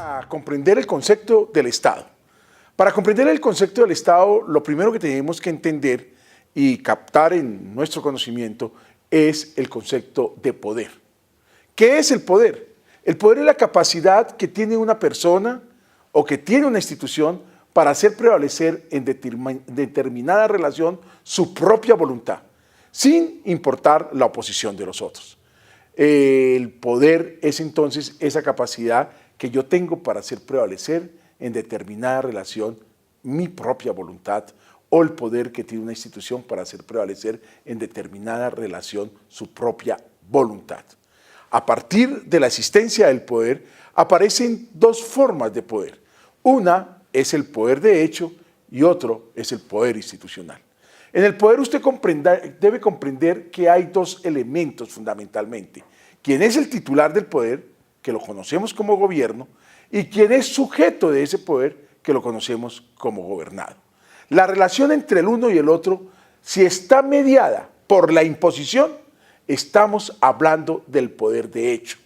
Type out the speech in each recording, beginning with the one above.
a comprender el concepto del Estado. Para comprender el concepto del Estado, lo primero que tenemos que entender y captar en nuestro conocimiento es el concepto de poder. ¿Qué es el poder? El poder es la capacidad que tiene una persona o que tiene una institución para hacer prevalecer en determinada relación su propia voluntad, sin importar la oposición de los otros. El poder es entonces esa capacidad que yo tengo para hacer prevalecer en determinada relación mi propia voluntad, o el poder que tiene una institución para hacer prevalecer en determinada relación su propia voluntad. A partir de la existencia del poder aparecen dos formas de poder. Una es el poder de hecho y otro es el poder institucional. En el poder usted debe comprender que hay dos elementos fundamentalmente. Quien es el titular del poder, que lo conocemos como gobierno, y quien es sujeto de ese poder, que lo conocemos como gobernado. La relación entre el uno y el otro, si está mediada por la imposición, estamos hablando del poder de hecho.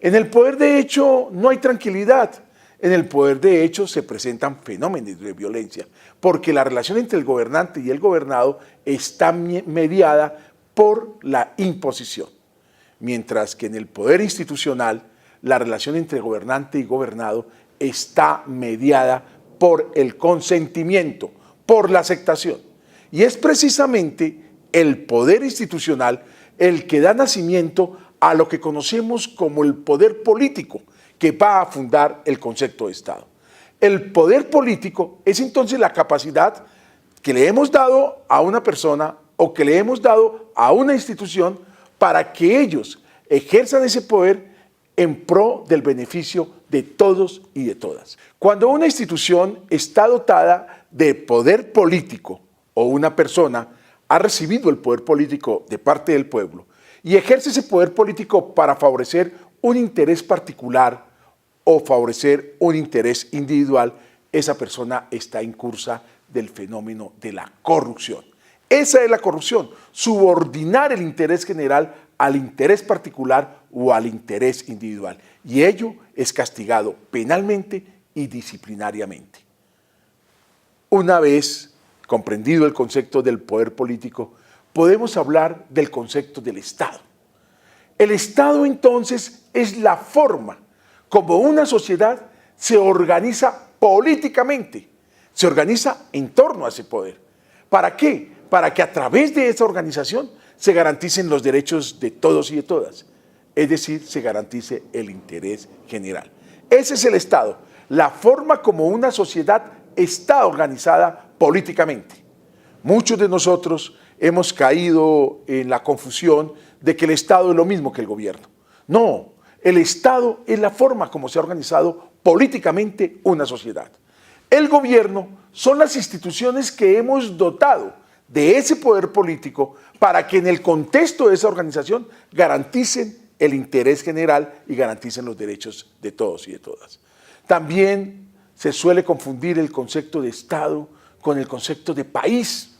En el poder de hecho no hay tranquilidad. En el poder de hecho se presentan fenómenos de violencia, porque la relación entre el gobernante y el gobernado está mediada por la imposición. Mientras que en el poder institucional, la relación entre gobernante y gobernado está mediada por el consentimiento, por la aceptación. Y es precisamente el poder institucional el que da nacimiento a lo que conocemos como el poder político, que va a fundar el concepto de Estado. El poder político es entonces la capacidad que le hemos dado a una persona o que le hemos dado a una institución para que ellos ejerzan ese poder en pro del beneficio de todos y de todas. Cuando una institución está dotada de poder político o una persona ha recibido el poder político de parte del pueblo y ejerce ese poder político para favorecer un interés particular o favorecer un interés individual, esa persona está incursa del fenómeno de la corrupción. Esa es la corrupción, subordinar el interés general al interés particular o al interés individual. Y ello es castigado penalmente y disciplinariamente. Una vez comprendido el concepto del poder político, podemos hablar del concepto del Estado. El Estado entonces es la forma como una sociedad se organiza políticamente, se organiza en torno a ese poder. ¿Para qué? Para que a través de esa organización se garanticen los derechos de todos y de todas, es decir, se garantice el interés general. Ese es el Estado, la forma como una sociedad está organizada políticamente. Muchos de nosotros hemos caído en la confusión de que el Estado es lo mismo que el gobierno. No, el Estado es la forma como se ha organizado políticamente una sociedad. El gobierno son las instituciones que hemos dotado de ese poder político para que en el contexto de esa organización garanticen el interés general y garanticen los derechos de todos y de todas. También se suele confundir el concepto de Estado con el concepto de país.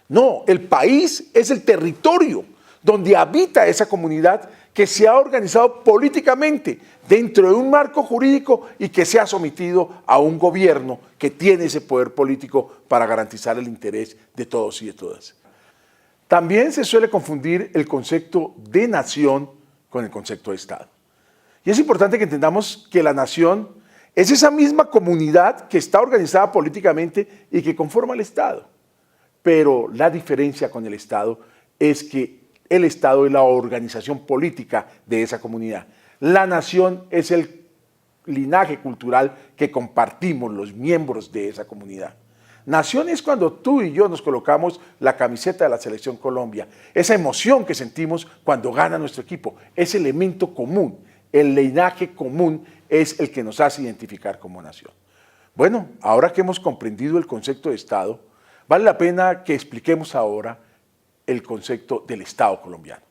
No, el país es el territorio donde habita esa comunidad que se ha organizado políticamente dentro de un marco jurídico y que se ha sometido a un gobierno que tiene ese poder político para garantizar el interés de todos y de todas. También se suele confundir el concepto de nación con el concepto de Estado. Y es importante que entendamos que la nación es esa misma comunidad que está organizada políticamente y que conforma el Estado. Pero la diferencia con el Estado es que el Estado es la organización política de esa comunidad. La nación es el linaje cultural que compartimos los miembros de esa comunidad. Nación es cuando tú y yo nos colocamos la camiseta de la Selección Colombia, esa emoción que sentimos cuando gana nuestro equipo, ese elemento común, el linaje común es el que nos hace identificar como nación. Bueno, ahora que hemos comprendido el concepto de Estado, vale la pena que expliquemos ahora el concepto del Estado colombiano.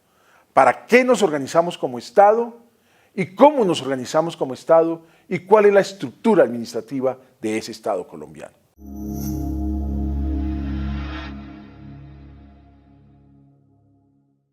¿Para qué nos organizamos como Estado? ¿Y cómo nos organizamos como Estado? ¿Y cuál es la estructura administrativa de ese Estado colombiano?